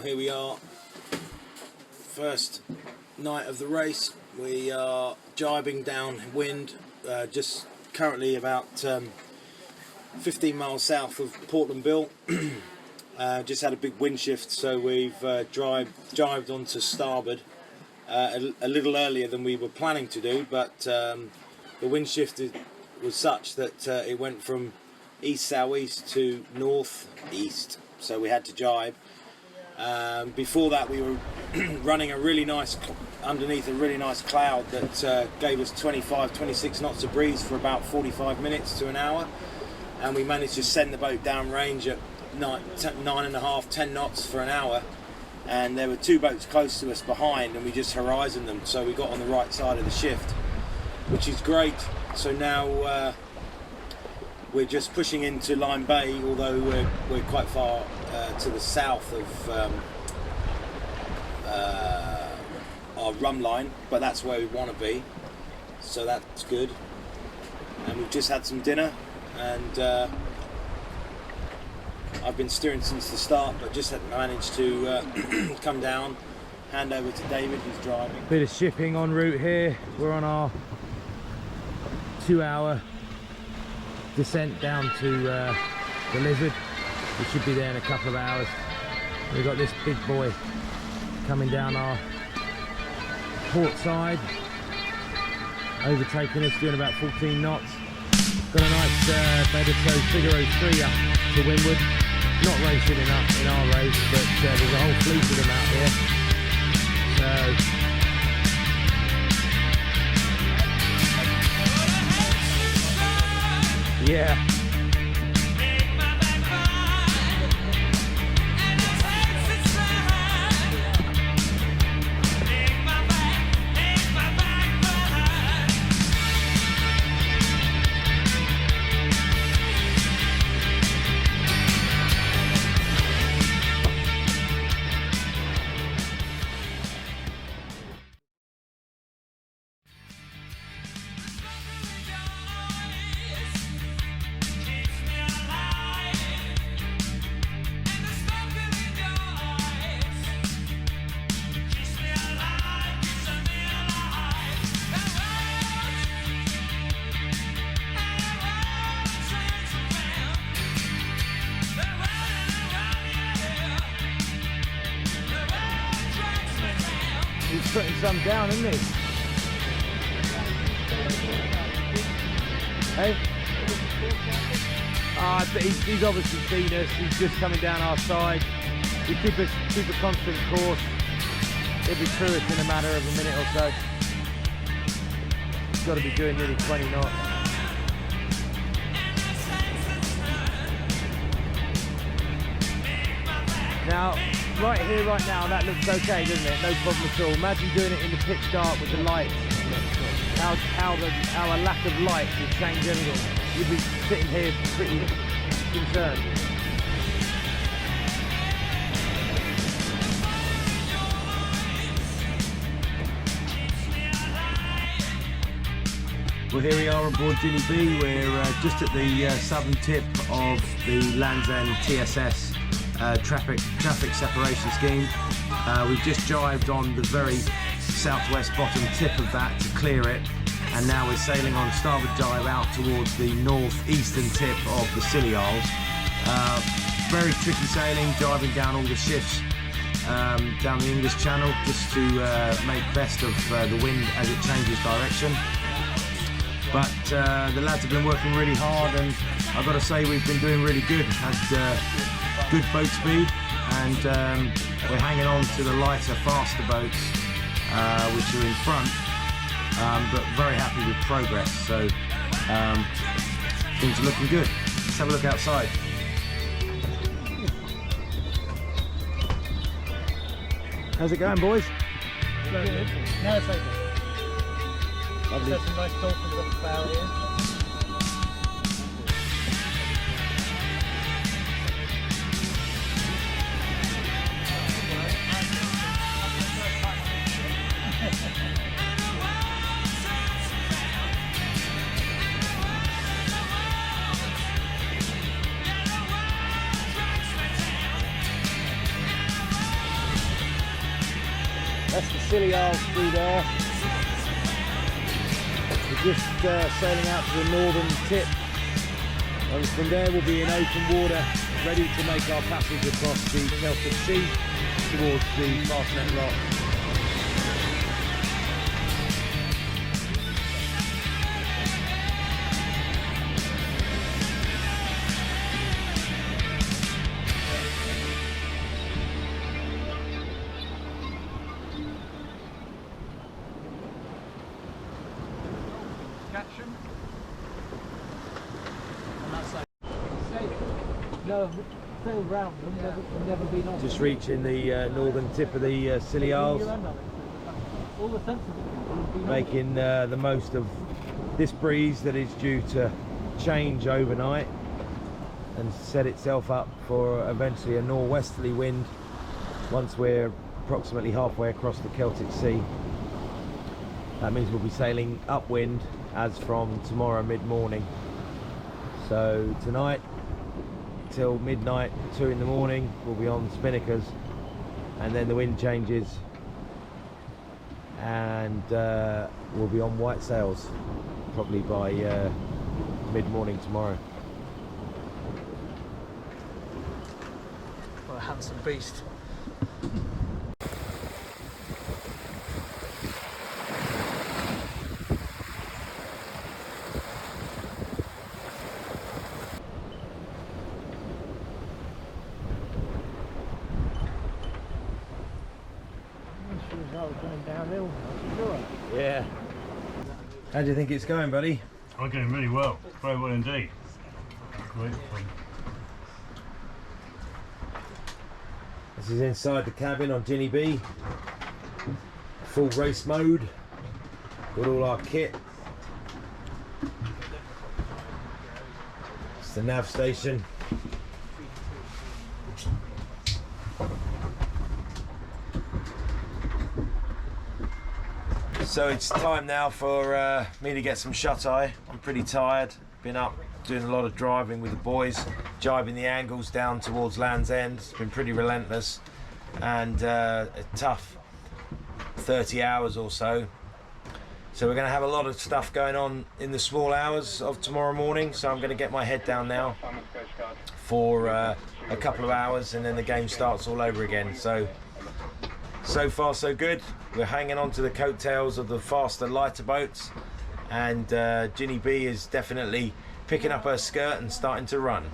here we are, first night of the race. We are jibing downwind, just currently about 15 miles south of Portland Bill. Just had a big wind shift, so we've jibed onto starboard a little earlier than we were planning to do, but the wind shift was such that it went from east-southeast to north-east, so we had to jibe. Before that we were running a really nice, underneath a really nice cloud that gave us 25-26 knots of breeze for about 45 minutes to an hour, and we managed to send the boat downrange at 9.5-10 knots for an hour, and there were two boats close to us behind, and we just horizoned them, so we got on the right side of the shift, which is great. So now we're just pushing into Lime Bay, although we're quite far to the south of our rum line, but that's where we want to be, so that's good. And we've just had some dinner, and I've been steering since the start, but just haven't managed to come down. Hand over to David, who's driving. Bit of shipping en route here. We're on our 2-hour descent down to the Lizard. We should be there in a couple of hours. We've got this big boy coming down our port side, overtaking us, doing about 14 knots. Got a nice Bedesso Figaro 3 up to windward. Not racing in our race, but there's a whole fleet of them out here. So yeah. He's putting some down, isn't he? Hey? He's obviously seen us. He's just coming down our side. We keep a constant course. He'll be through us in a matter of a minute or so. He's got to be doing nearly 20 knots. Now, right here, right now, that looks okay, doesn't it? No problem at all. Imagine doing it in the pitch dark with the lights. How a lack of light would change everything. You'd be sitting here pretty concerned. Well, here we are on board Ginny B. We're just at the southern tip of the Land's End TSS traffic separation scheme. We've just jibed on the very southwest bottom tip of that to clear it, and now we're sailing on starboard dive out towards the northeastern tip of the Scilly Isles. Very tricky sailing, diving down all the shifts down the English Channel just to make best of the wind as it changes direction. But the lads have been working really hard, and I've got to say we've been doing really good. Had good boat speed, and we're hanging on to the lighter, faster boats which are in front, but very happy with progress. So things are looking good. Let's have a look outside. How's it going, boys? Good. No, it's okay. Lovely. There's some nice dolphins up the bow here. That's the Scilly Isles through there. We're just sailing out to the northern tip, and from there we'll be in open water, ready to make our passage across the Celtic Sea towards the Fastnet Rock. No, sailed round them, never been on. Just reaching the northern tip of the Scilly Isles. All the sensible people have been Making the most of this breeze that is due to change overnight and set itself up for eventually a norwesterly wind once we're approximately halfway across the Celtic Sea. That means we'll be sailing upwind as from tomorrow mid-morning. So tonight till midnight, 2 in the morning, we'll be on spinnakers, and then the wind changes and we'll be on white sails probably by mid-morning tomorrow. What a handsome beast. Going downhill, I'm sure. Yeah. How do you think it's going, buddy? I'm going really well, very well indeed. Great fun. This is inside the cabin on Ginny B. Full race mode. Got all our kit. It's the nav station. So it's time now for me to get some shut-eye. I'm pretty tired. Been up doing a lot of driving with the boys, jibing the angles down towards Land's End. It's been pretty relentless and a tough 30 hours or so. So we're going to have a lot of stuff going on in the small hours of tomorrow morning. So I'm going to get my head down now for a couple of hours, and then the game starts all over again. So far so good. We're hanging on to the coattails of the faster, lighter boats, and Ginny B is definitely picking up her skirt and starting to run.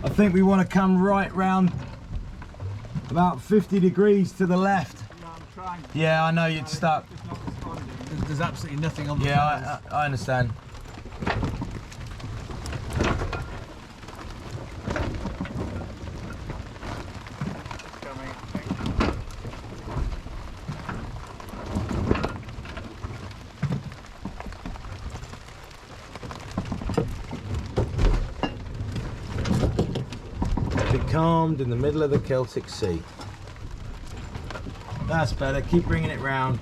I think we want to come right round about 50 degrees to the left. No, I'm trying. Yeah, I know you'd stuck. It's not responding. There's absolutely nothing on the Yeah, I understand. Calmed in the middle of the Celtic Sea. That's better. Keep bringing it round.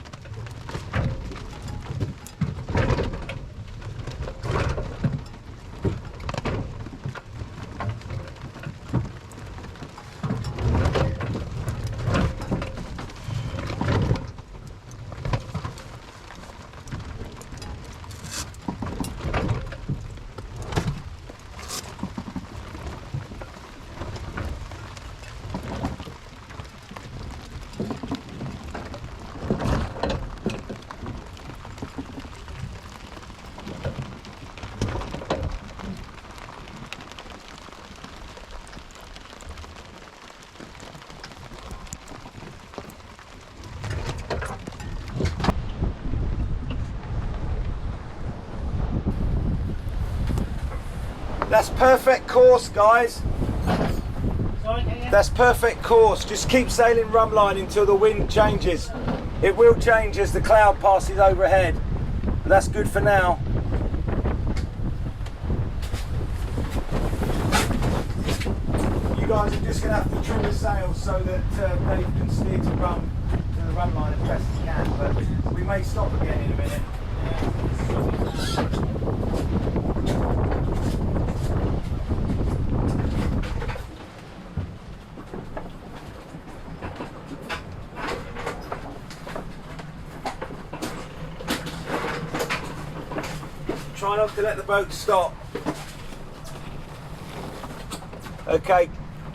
That's perfect course, guys. That's perfect course. Just keep sailing rum line until the wind changes. It will change as the cloud passes overhead. But that's good for now. You guys are just going to have to trim the sails so that they can steer to the rum line as best as can. But we may stop again in a minute. Try not to let the boat stop. Okay,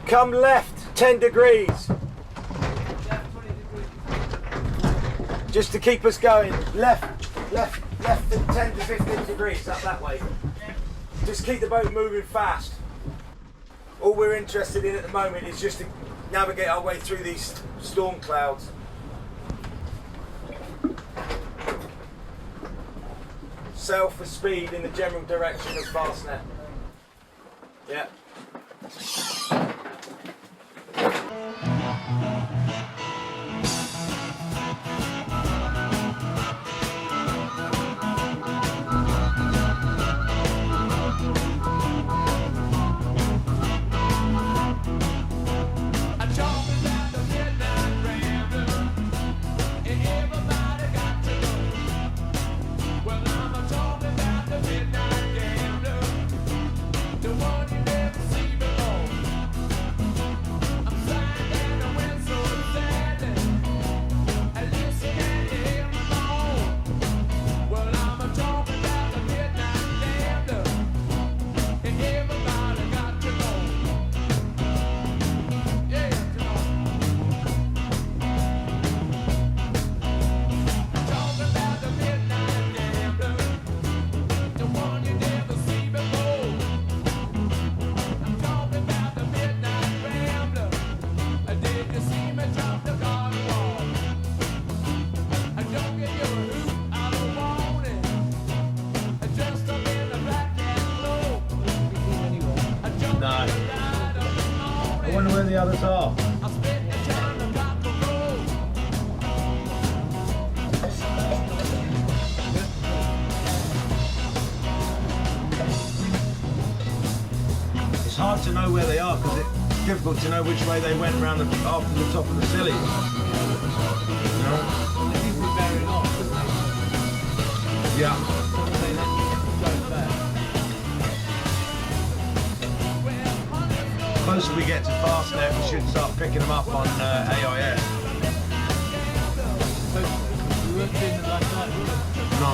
come left 10 degrees. Just to keep us going. Left at 10 to 15 degrees, up that way. Just keep the boat moving fast. All we're interested in at the moment is just to navigate our way through these storm clouds. Sail for speed in the general direction of Fastnet. Yeah. I wonder where the others are. It's hard to know where they are because it's difficult to know which way they went round after the top of the silly. Yeah. The closer we get to Fastnet, we should start picking them up on AIS. We weren't doing it last night, were we? No.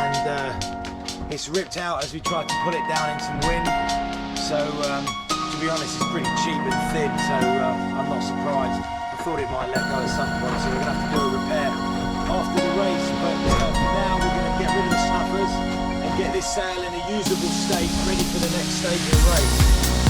and it's ripped out as we tried to pull it down in some wind. So to be honest, it's pretty cheap and thin, so I'm not surprised. I thought it might let go at some point, so we're going to have to do a repair after the race, but for now we're going to get rid of the snuffers and get this sail in a usable state, ready for the next stage of the race.